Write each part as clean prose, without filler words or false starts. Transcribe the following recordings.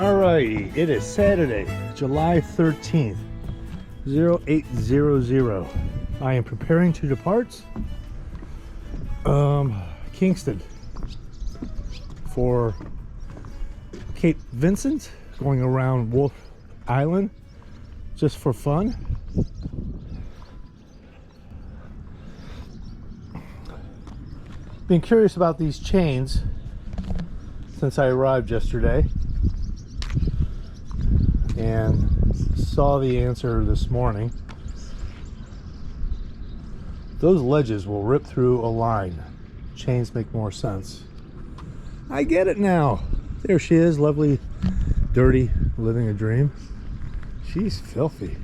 Alrighty, it is Saturday, July 13th, 0800. I am preparing to depart Kingston for Cape Vincent, going around Wolfe Island just for fun. Been curious about these chains since I arrived yesterday, and saw the answer this morning. Those ledges will rip through a line. Chains make more sense. I get it now. There she is, lovely, dirty, living a dream. She's filthy.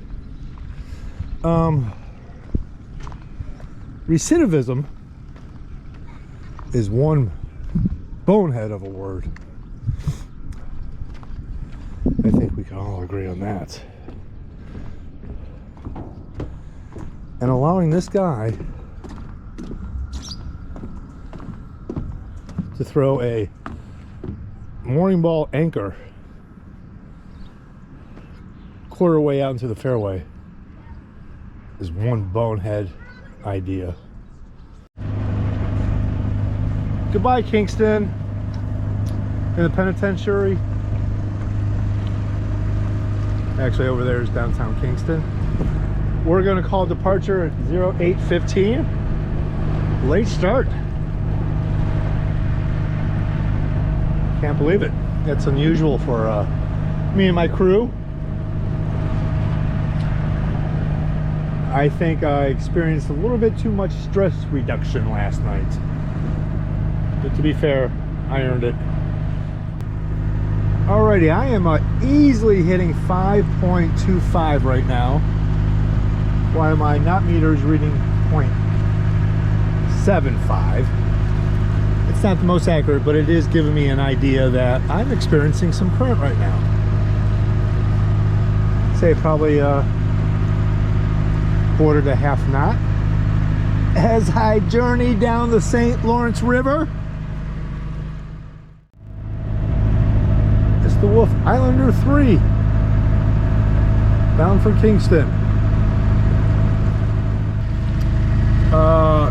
Recidivism is one bonehead of a word. I think we can all agree on that. And allowing this guy to throw a morning ball anchor quarter way out into the fairway is one bonehead idea. Goodbye, Kingston. In the penitentiary. Actually, over there is downtown Kingston. We're going to call departure at 08:15. Late start. Can't believe it. That's unusual for me and my crew. I think I experienced a little bit too much stress reduction last night. But to be fair, I earned it. Alrighty, I am easily hitting 5.25 right now, while my knot meter is reading 0.75. It's not the most accurate, but it is giving me an idea that I'm experiencing some current right now. Say probably quarter to half knot as I journey down the St. Lawrence River. It's the Wolfe Islander 3, bound for Kingston.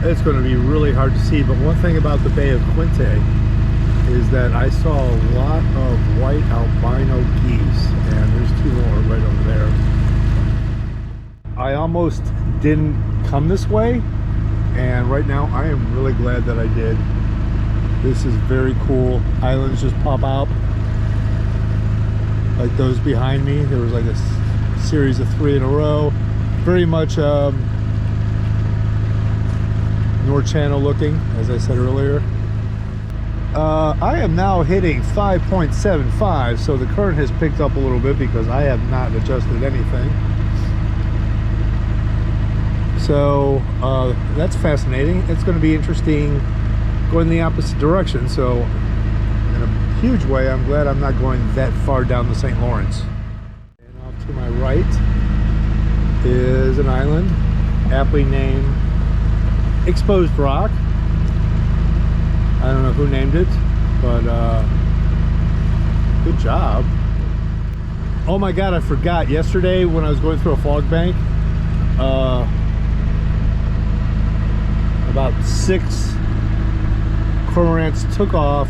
It's going to be really hard to see, but one thing about the Bay of Quinte is that I saw a lot of white albino geese, and there's two more right over there. I almost didn't come this way, and right now I am really glad that I did. This is very cool. Islands just pop out like those behind me. There was like a series of 3 in a row. Very much North Channel looking, as I said earlier. I am now hitting 5.75, so the current has picked up a little bit because I have not adjusted anything. So that's fascinating. It's going to be interesting going the opposite direction. So in a huge way, I'm glad I'm not going that far down the St. Lawrence. And off to my right is an island aptly named Exposed Rock. I don't know who named it, but good job. Oh my god, I forgot. Yesterday when I was going through a fog bank, about 6 cormorants took off,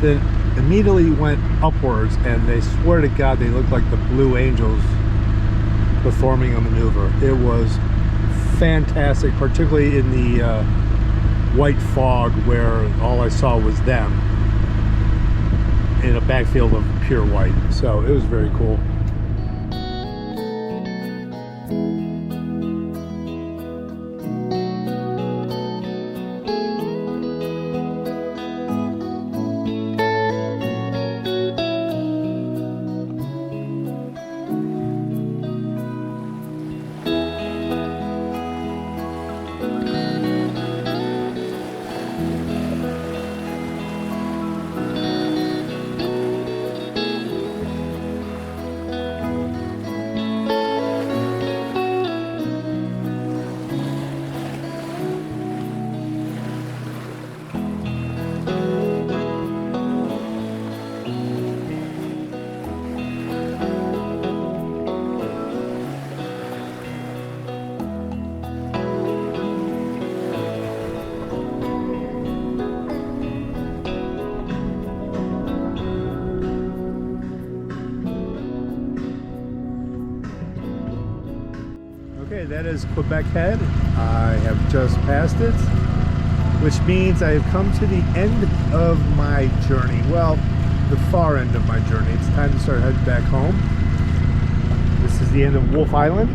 then immediately went upwards, and they swear to god they looked like the Blue Angels performing a maneuver. It was fantastic, particularly in the white fog where all I saw was them in a backfield of pure white. So it was very cool. Okay, that is Quebec Head. I have just passed it, which means I have come to the end of my journey. Well, the far end of my journey. It's time to start heading back home. This is the end of Wolfe Island.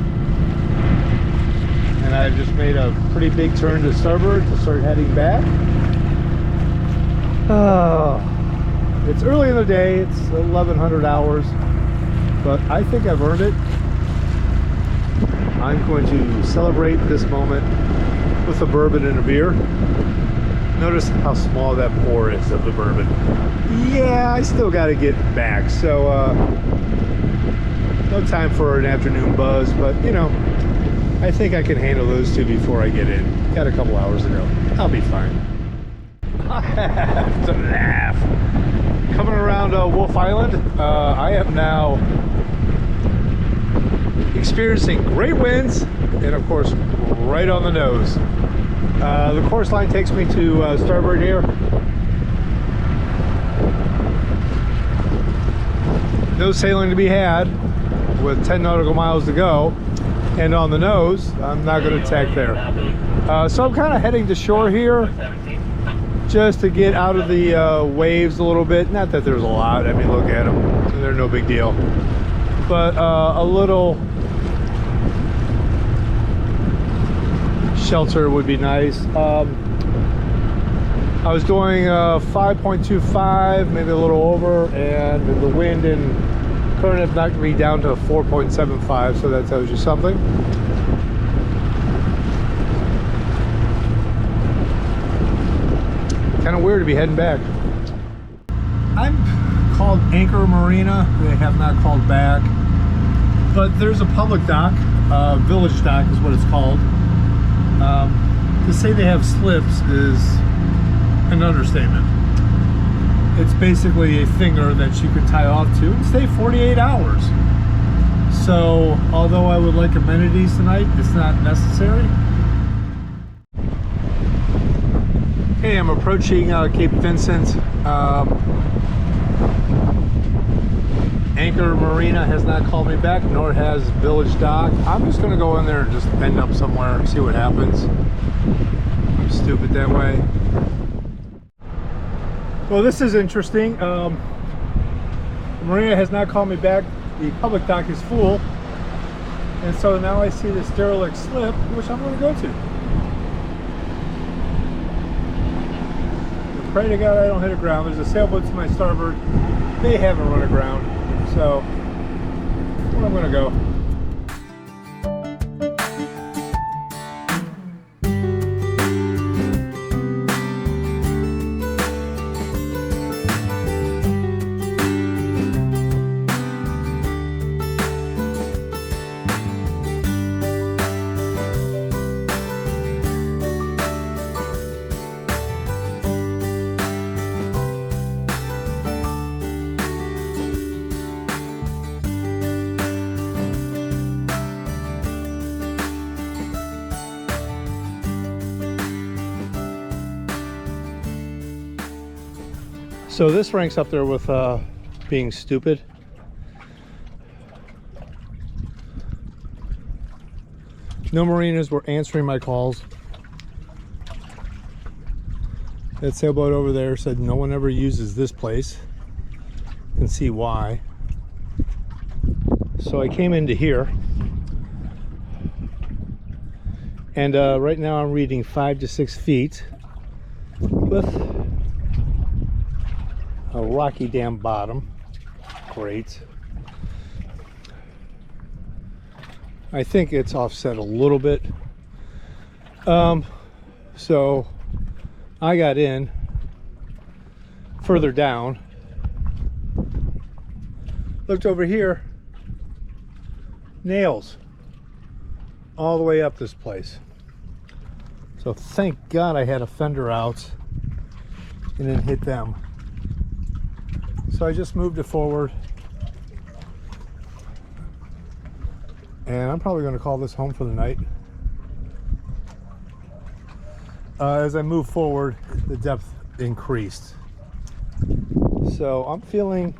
And I've just made a pretty big turn to starboard to start heading back. It's early in the day, it's 1100 hours, but I think I've earned it. I'm going to celebrate this moment with a bourbon and a beer. Notice how small that pour is of the bourbon. Yeah, I still got to get back, so no time for an afternoon buzz, but you know, I think I can handle those two before I get in. Got a couple hours to go. I'll be fine. I have to laugh. Coming around Wolfe Island, I am now experiencing great winds and of course right on the nose. The course line takes me to starboard here. No sailing to be had with 10 nautical miles to go, and on the nose I'm not going to tack there. So I'm kind of heading to shore here just to get out of the waves a little bit. Not that there's a lot, I mean, look at them, they're no big deal, but a little shelter would be nice. I was doing 5.25, maybe a little over, and the wind and current have knocked me down to 4.75, so that tells you something. Kind of weird to be heading back. I'm called Anchor Marina. They have not called back, but there's a public dock, village dock is what it's called. To say they have slips is an understatement. It's basically a finger that you can tie off to and stay 48 hours. So, although I would like amenities tonight, it's not necessary. Okay, I'm approaching Cape Vincent. Anchor Marina has not called me back, nor has Village Dock. I'm just going to go in there and just end up somewhere and see what happens. I'm stupid that way. Well, this is interesting. The Marina has not called me back. The public dock is full. And so now I see this derelict slip, which I'm going to go to. Pray to God I don't hit aground. There's a sailboat to my starboard. They haven't run aground. So, well, I'm going to go. So this ranks up there with being stupid. No marinas were answering my calls. That sailboat over there said no one ever uses this place. You can see why. So I came into here. And right now I'm reading 5 to 6 feet with a rocky dam bottom. Great. I think it's offset a little bit. So I got in further down, looked over here, nails all the way up this place. So thank God I had a fender out and didn't hit them. So I just moved it forward, and I'm probably going to call this home for the night. As I move forward, the depth increased. So I'm feeling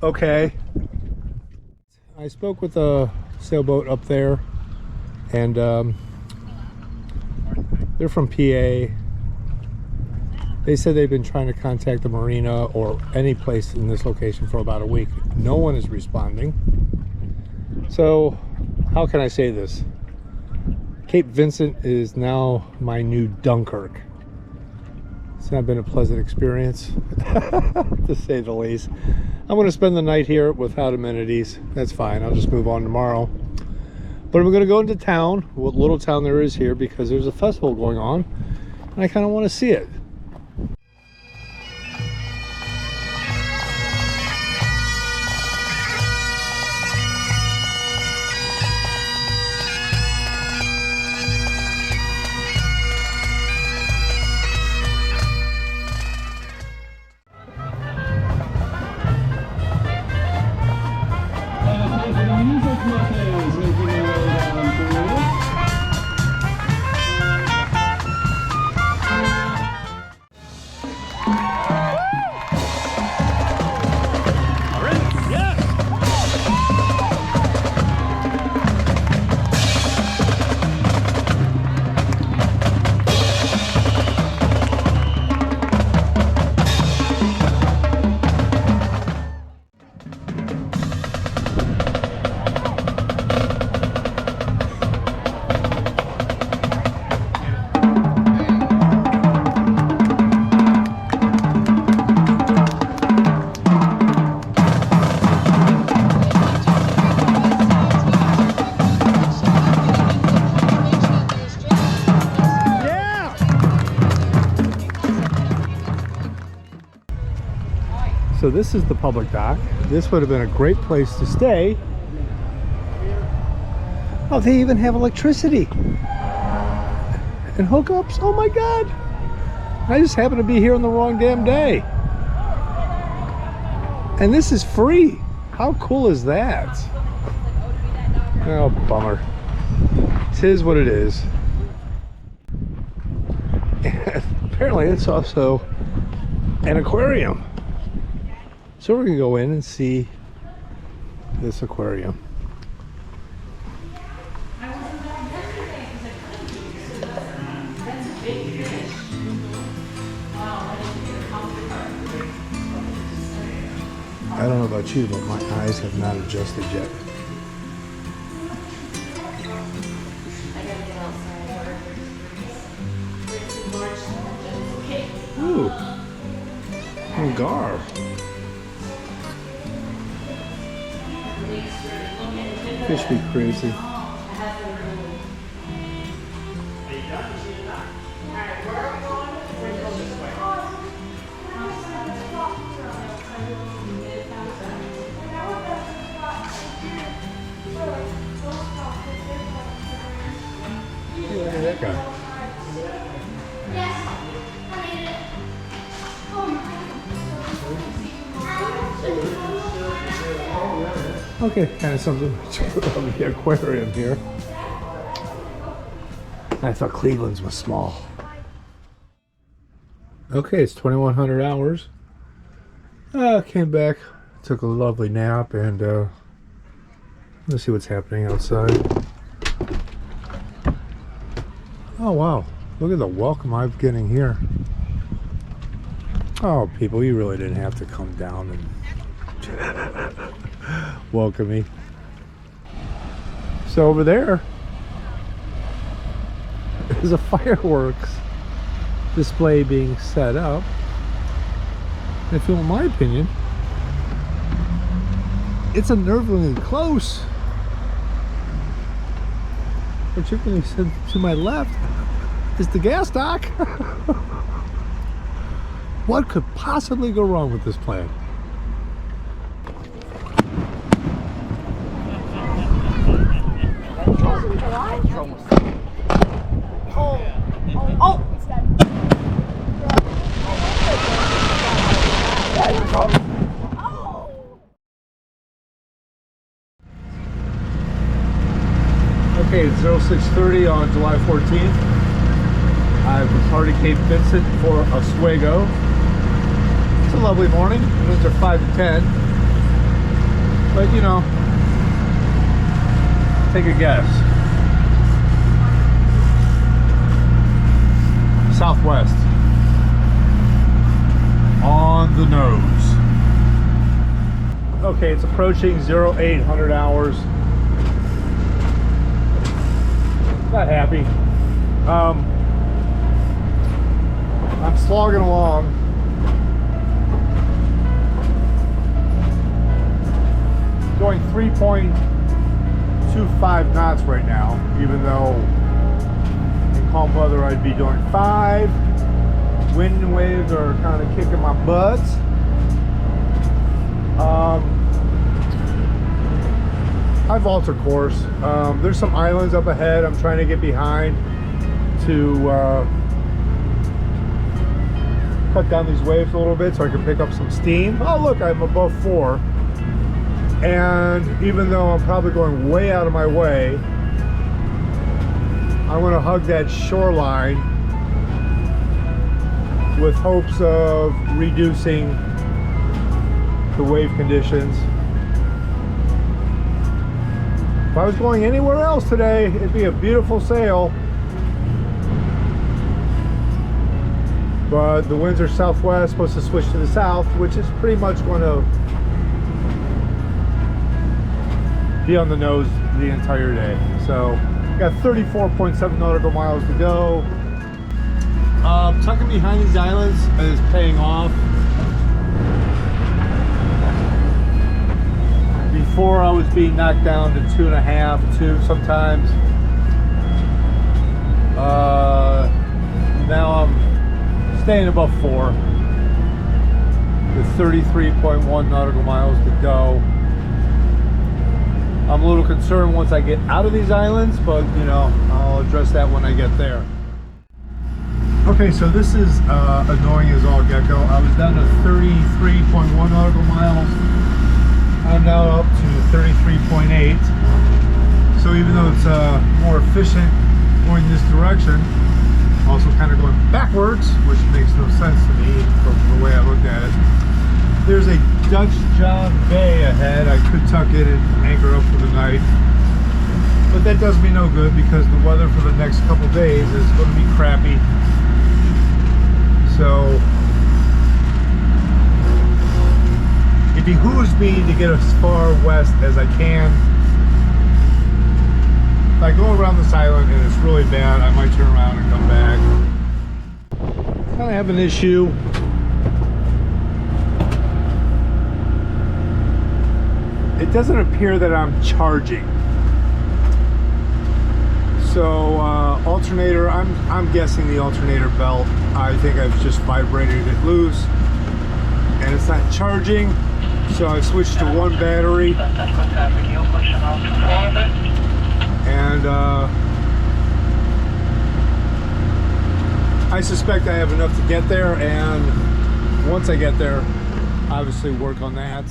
okay. I spoke with a sailboat up there And they're from PA. They said they've been trying to contact the marina or any place in this location for about a week. No one is responding. So, how can I say this? Cape Vincent is now my new Dunkirk. It's not been a pleasant experience, to say the least. I'm going to spend the night here without amenities. That's fine. I'll just move on tomorrow. But we're going to go into town, what little town there is here, because there's a festival going on, and I kind of want to see it. So this is the public dock. This would have been a great place to stay. Oh, they even have electricity and hookups. Oh my God. I just happen to be here on the wrong damn day. And this is free. How cool is that? Oh, bummer. Tis what it is. And apparently it's also an aquarium. So we're gonna go in and see this aquarium. I don't know about you, but my eyes have not adjusted yet. Ooh, oh, gar. Fish be crazy. Look at that guy. Okay, kind of something of the aquarium here. I thought Cleveland's was small. Okay, it's 2100 hours. Came back, took a lovely nap, and let's see what's happening outside. Oh wow, look at the welcome I'm getting here. Oh, people, you really didn't have to come down and welcome me. So over there is a fireworks display being set up. And if you want my opinion, it's unnervingly close. Particularly since to my left is the gas dock. What could possibly go wrong with this plan? Oh, it's dead. Okay, it's 0630 on July 14th. I've departed Cape Vincent for Oswego. It's a lovely morning. It was 5 to 10. But you know, take a guess. southwest. On the nose. Okay, it's approaching 0800 hours. Not happy. I'm slogging along. Going 3.25 knots right now, even though in calm weather I'd be doing 5. Wind and waves are kind of kicking my butt. I've altered course. There's some islands up ahead I'm trying to get behind to cut down these waves a little bit so I can pick up some steam. Oh look, I'm above 4. And even though I'm probably going way out of my way, I want to hug that shoreline with hopes of reducing the wave conditions. If I was going anywhere else today, it'd be a beautiful sail. But the winds are southwest, supposed to switch to the south, which is pretty much going to be on the nose the entire day. So, got 34.7 nautical miles to go. Tucking behind these islands is paying off. Before I was being knocked down to 2.5, 2 sometimes. Now I'm staying above 4 with 33.1 nautical miles to go. I'm a little concerned once I get out of these islands, but you know, I'll address that when I get there. Okay, so this is annoying as all get-go. I was down to 33.1 nautical miles. I'm now up to 33.8. So even though it's more efficient going this direction, also kind of going backwards, which makes no sense to me from the way I looked at it. There's a Dutch John Bay ahead. I could tuck in and anchor up for the night. But that does me no good because the weather for the next couple days is going to be crappy. So it behooves me to get as far west as I can. If I go around this island and it's really bad, I might turn around and come back. I have an issue. It doesn't appear that I'm charging. So alternator, I'm guessing the alternator belt, I think I've just vibrated it loose and it's not charging. So I switched to one battery. And I suspect I have enough to get there, and once I get there, obviously work on that.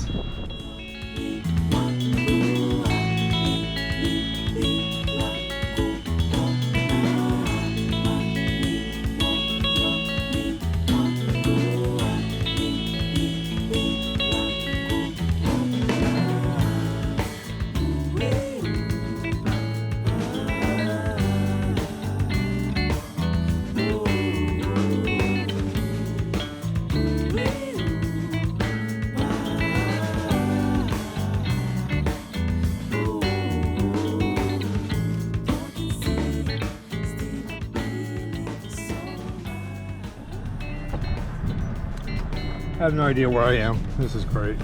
I have no idea where I am. This is great.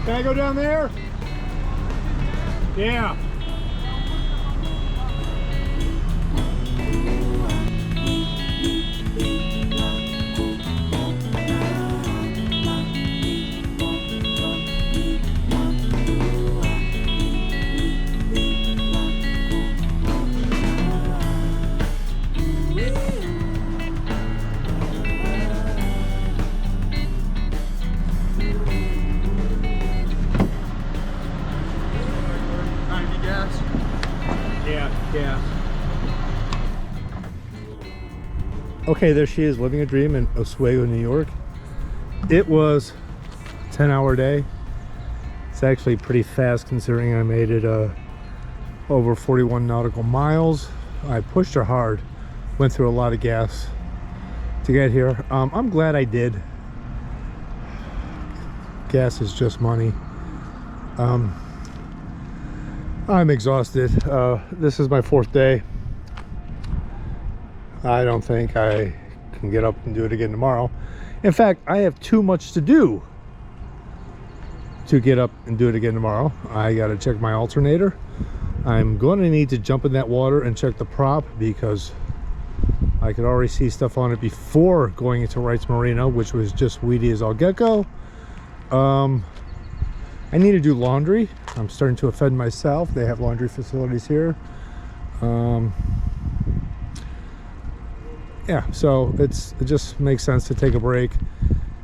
Can I go down there? Yeah. Yeah. Okay, there she is, living a dream in Oswego, New York. It was a 10-hour day. It's actually pretty fast considering I made it over 41 nautical miles. I pushed her hard, went through a lot of gas to get here. I'm glad I did. Gas is just money. I'm exhausted. This is my 4th day. I don't think I can get up and do it again tomorrow. In fact, I have too much to do to get up and do it again tomorrow. I gotta check my alternator. I'm going to need to jump in that water and check the prop because I could already see stuff on it before going into Wright's Marina, which was just weedy as all get-go. I need to do laundry. I'm starting to offend myself. They have laundry facilities here. Yeah, so it just makes sense to take a break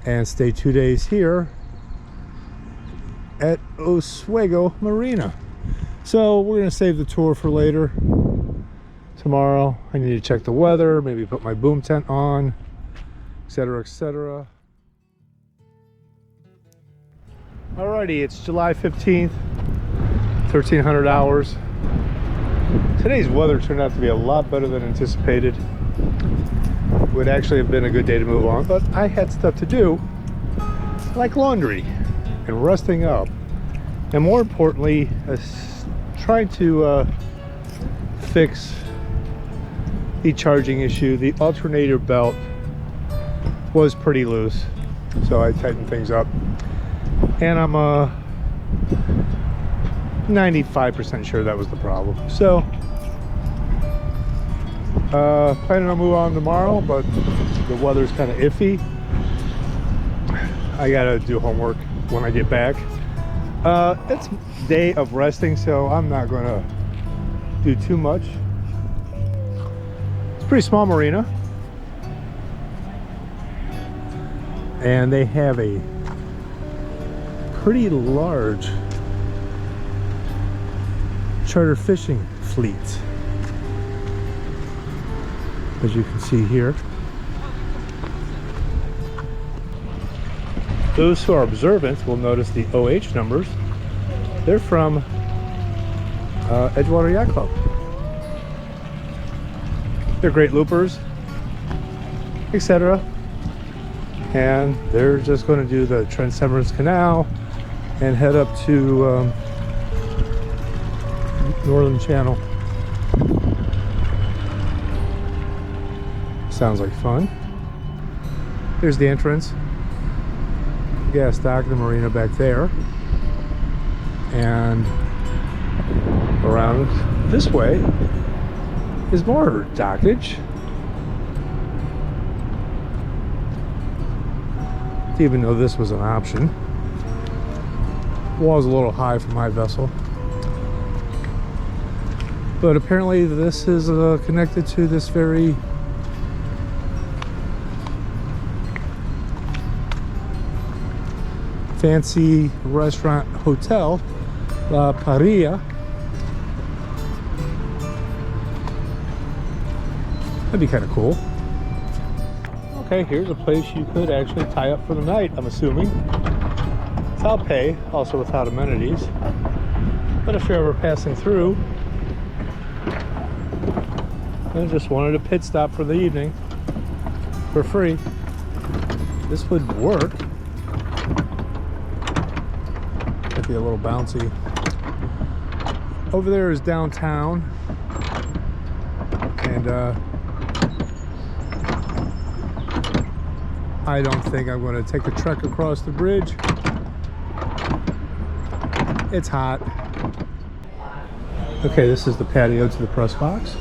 and stay 2 days here at Oswego Marina. So we're gonna save the tour for later. Tomorrow I need to check the weather, maybe put my boom tent on, etc., etc. Alrighty, it's July 15th, 1300 hours. Today's weather turned out to be a lot better than anticipated. Would actually have been a good day to move on, but I had stuff to do, like laundry and resting up, and more importantly, trying to fix the charging issue. The alternator belt was pretty loose, so I tightened things up, and I'm 95% sure that was the problem. So planning on moving on tomorrow, but the weather's kind of iffy. I gotta do homework when I get back. It's day of resting, so I'm not gonna do too much. It's a pretty small marina, and they have a pretty large charter fishing fleet, as you can see here. Those who are observant will notice the OH numbers. They're from Edgewater Yacht Club. They're great loopers, etc. And they're just going to do the Trans-Severance Canal and head up to Northern Channel. Sounds like fun. Here's the entrance. Gas dock, the marina back there. And around this way is more dockage. Didn't even know this was an option. Wall's a little high for my vessel, but apparently this is connected to this very fancy restaurant hotel, La Paria. That'd be kind of cool. Okay, here's a place you could actually tie up for the night, I'm assuming. Without pay, also without amenities. But if you're ever passing through and just wanted a pit stop for the evening for free, this would work. Might be a little bouncy. Over there is downtown, and I don't think I'm going to take a trek across the bridge. It's hot. Okay, this is the patio to the press box.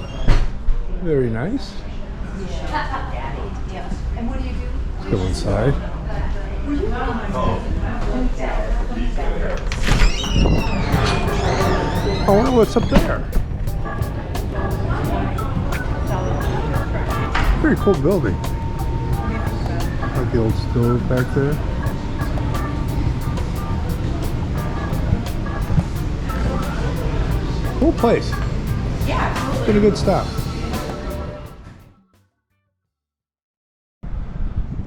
Very nice. Let's go inside. I wonder what's up there. Very cool building. Like the old stove back there. Cool place. Yeah, It's been a good stop.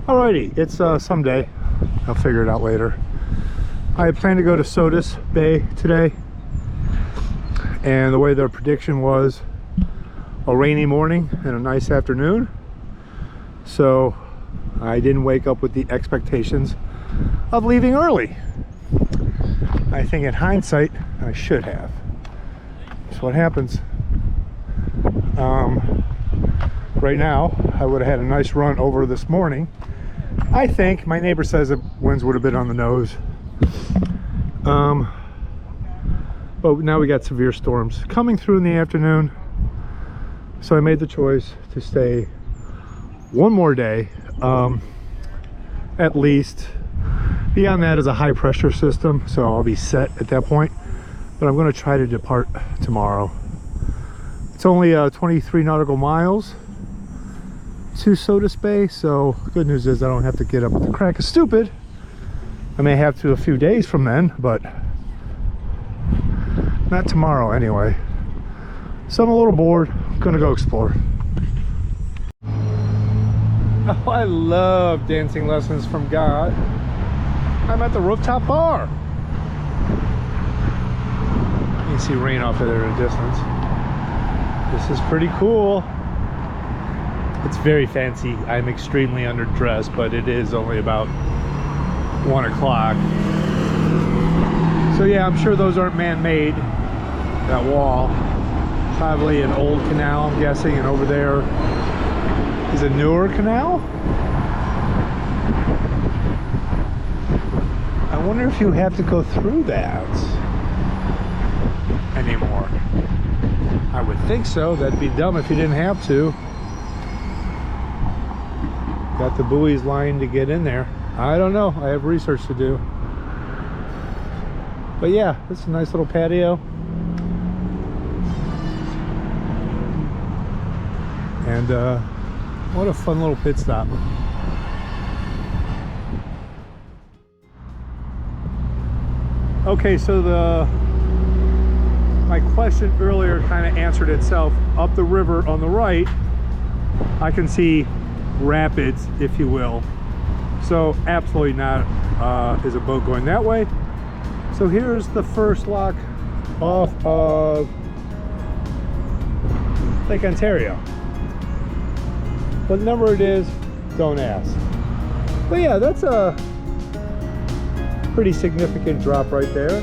Alrighty, it's someday. I'll figure it out later. I plan to go to Sodus Bay today and the way their prediction was a rainy morning and a nice afternoon, so I didn't wake up with the expectations of leaving early. I think in hindsight I should have. That's what happens. Right now I would have had a nice run over this morning. I think my neighbor says the winds would have been on the nose. But now we got severe storms coming through in the afternoon, so I made the choice to stay one more day, at least. Beyond that is a high pressure system, so I'll be set at that point, but I'm going to try to depart tomorrow. It's only 23 nautical miles to Sodus Bay, so good news is I don't have to get up at the crack of stupid. I may have to a few days from then, but not tomorrow anyway. So I'm a little bored. I'm gonna go explore. Oh, I love dancing lessons from God. I'm at the rooftop bar. You can see rain off there in the distance. This is pretty cool. It's very fancy. I'm extremely underdressed, but it is only about 1 o'clock. So yeah, I'm sure those aren't man-made. That wall, probably an old canal, I'm guessing, and over there is a newer canal. I wonder if you have to go through that anymore. I would think so. That'd be dumb if you didn't have to. Got the buoys lined to get in there. I don't know. I have research to do. But yeah, it's a nice little patio. And what a fun little pit stop. Okay, so my question earlier kind of answered itself. Up the river on the right, I can see rapids, if you will. So absolutely not is a boat going that way. So here's the first lock off of Lake Ontario. What number it is, don't ask. But yeah, that's a pretty significant drop right there.